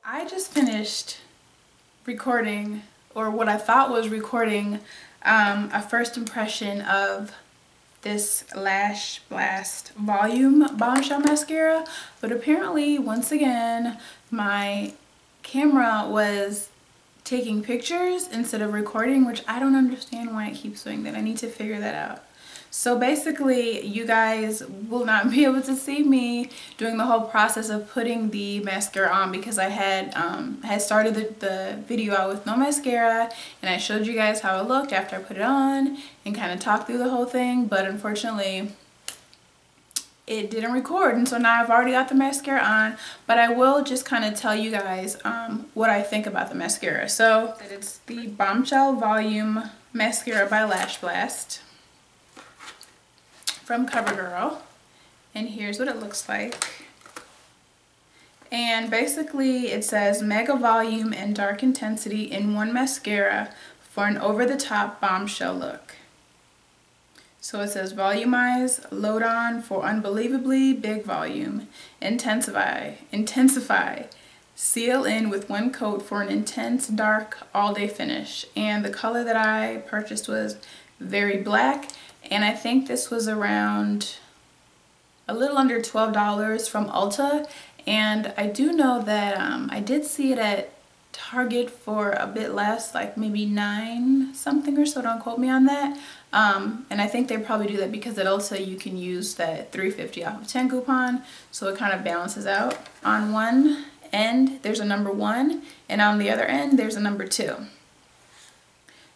I just finished recording, or what I thought was recording, a first impression of this Lash Blast Volume Bombshell Mascara, but apparently, once again, my camera was taking pictures instead of recording, which I don't understand why it keeps doing that. I need to figure that out. So basically, you guys will not be able to see me doing the whole process of putting the mascara on, because I had started the video out with no mascara, and I showed you guys how it looked after I put it on and kind of talked through the whole thing, but unfortunately it didn't record, and so now I've already got the mascara on. But I will just kind of tell you guys what I think about the mascara. So it's the Bombshell Volume Mascara by Lash Blast from Covergirl, and here's what it looks like. And basically it says mega volume and dark intensity in one mascara for an over-the-top bombshell look. So it says volumize, load on for unbelievably big volume, intensify, seal in with one coat for an intense dark all-day finish. And the color that I purchased was very black, and I think this was around a little under $12 from Ulta. And I do know that I did see it at Target for a bit less, like maybe $9 something or so, don't quote me on that. And I think they probably do that because at Ulta you can use that $3.50 off of 10 coupon, so it kind of balances out. On one end there's a number 1, and on the other end there's a number 2.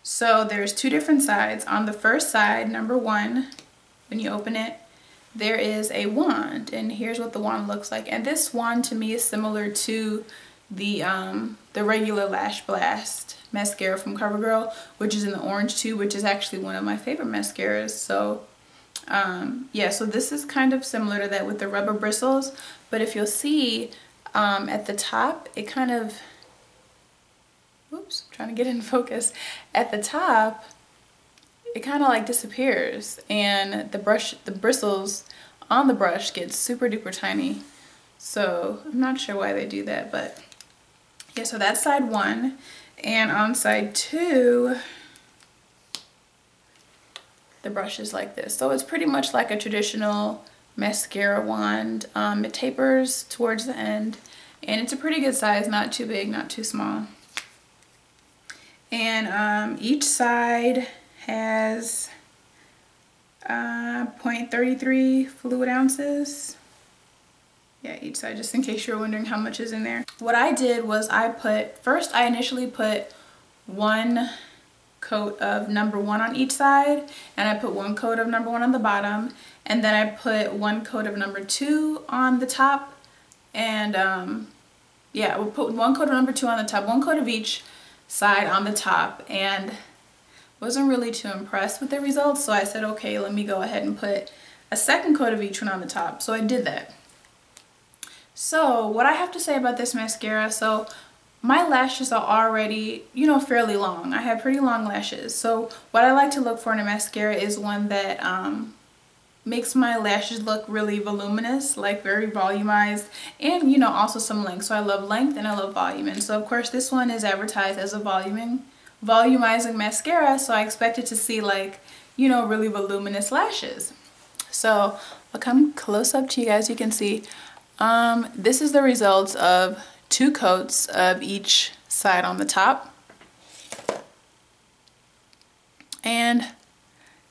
So there's two different sides. On the first side, number 1, when you open it, there is a wand, and here's what the wand looks like. And this wand to me is similar to the regular Lash Blast mascara from Covergirl, which is in the orange too, which is actually one of my favorite mascaras. So yeah, so this is kind of similar to that with the rubber bristles, but if you'll see at the top, it kind of, oops, I'm trying to get in focus. At the top, it kind of like disappears, and the bristles on the brush get super duper tiny. So I'm not sure why they do that, but yeah, so that's side 1. And on side 2, the brush is like this. So it's pretty much like a traditional mascara wand. It tapers towards the end, and it's a pretty good size, not too big, not too small. And each side has 0.33 fluid ounces. Yeah, each side, just in case you're wondering how much is in there. What I did was I initially put 1 coat of number 1 on each side, and I put 1 coat of number 1 on the bottom, and then I put 1 coat of number 2 on the top, and yeah, we'll put 1 coat of number 2 on the top, 1 coat of each side on the top, and wasn't really too impressed with the results, so I said, okay, let me go ahead and put a 2nd coat of each one on the top. So I did that. So what I have to say about this mascara, so my lashes are already, you know, fairly long. I have pretty long lashes. So what I like to look for in a mascara is one that makes my lashes look really voluminous, like very volumized, and, you know, also some length. So I love length and I love volume. And so of course this one is advertised as a volumizing mascara, so I expected to see, like, you know, really voluminous lashes. So I'll come close up to you guys. You can see this is the results of 2 coats of each side on the top. And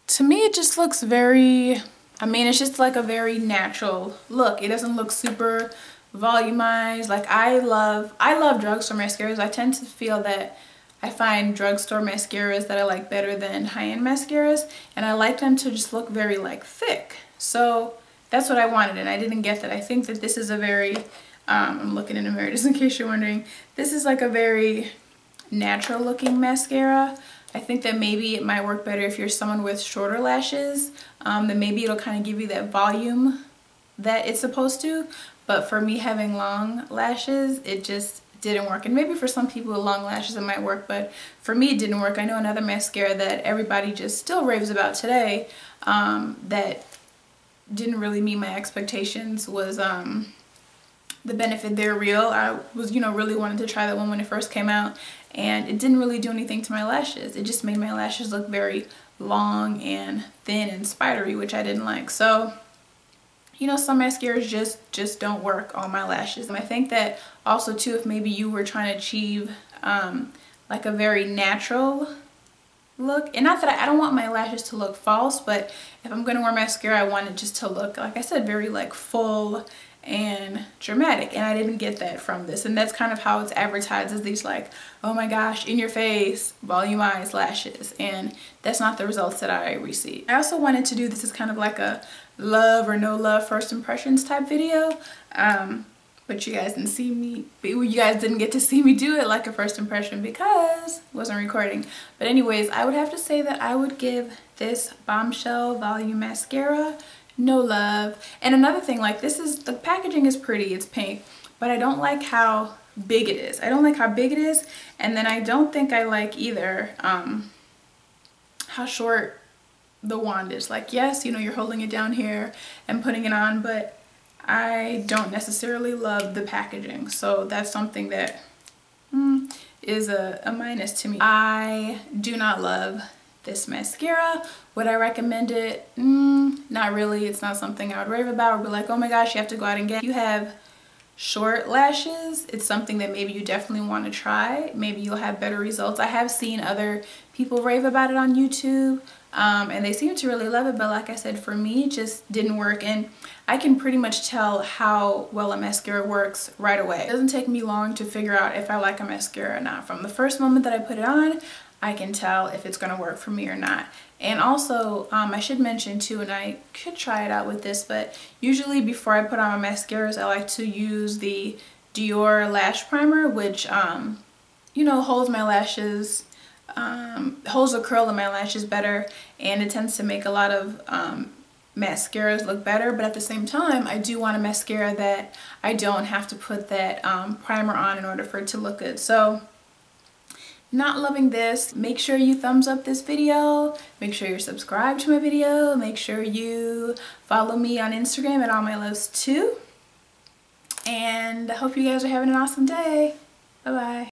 to me it just looks very, I mean, it's just like a very natural look. It doesn't look super volumized. Like I love drugstore mascaras. I tend to feel that I find drugstore mascaras that I like better than high-end mascaras, and I like them to just look very like thick. So that's what I wanted, and I didn't get that. I think that this is a very, I'm looking in a mirror just in case you're wondering, this is like a very natural looking mascara. I think that maybe it might work better if you're someone with shorter lashes, then maybe it'll kind of give you that volume that it's supposed to. But for me having long lashes, it just didn't work. And maybe for some people with long lashes it might work, but for me it didn't work. I know another mascara that everybody just still raves about today that didn't really meet my expectations was the benefit, they're real. I was, you know, really wanted to try that one when it first came out, and it didn't really do anything to my lashes. It just made my lashes look very long and thin and spidery, which I didn't like. So, you know, some mascaras just don't work on my lashes. And I think that also too, if maybe you were trying to achieve like a very natural look, and not that I don't want my lashes to look false, but if I'm gonna wear mascara, I want it just to look, like I said, very like full and dramatic, and I didn't get that from this. And that's kind of how it's advertised, as these like, oh my gosh, in your face, volumized lashes, and that's not the results that I received. I also wanted to do this as kind of like a love or no love first impressions type video, but you guys didn't get to see me do it like a first impression because I wasn't recording. But anyways, I would have to say that I would give this Bombshell Volume Mascara no love. And another thing, like, the packaging is pretty, it's pink, but I don't like how big it is. I don't like how big it is, and then I don't think I like either how short the wand is. Like, yes, you know, you're holding it down here and putting it on, but I don't necessarily love the packaging. So that's something that is a minus to me. I do not love this mascara. Would I recommend it? Not really. It's not something I would rave about or be like, oh my gosh, you have to go out and get. If you have short lashes, it's something that maybe you definitely want to try. Maybe you'll have better results. I have seen other people rave about it on YouTube, and they seem to really love it, but like I said, for me, it just didn't work. And I can pretty much tell how well a mascara works right away. It doesn't take me long to figure out if I like a mascara or not. From the first moment that I put it on, I can tell if it's going to work for me or not. And also, I should mention too, and I could try it out with this, but usually before I put on my mascaras, I like to use the Dior Lash Primer, which, you know, holds my lashes, holds the curl in my lashes better, and it tends to make a lot of mascaras look better. But at the same time, I do want a mascara that I don't have to put that primer on in order for it to look good. So, not loving this. Make sure you thumbs up this video. Make sure you're subscribed to my video. Make sure you follow me on Instagram at allmyloves2. And I hope you guys are having an awesome day. Bye bye.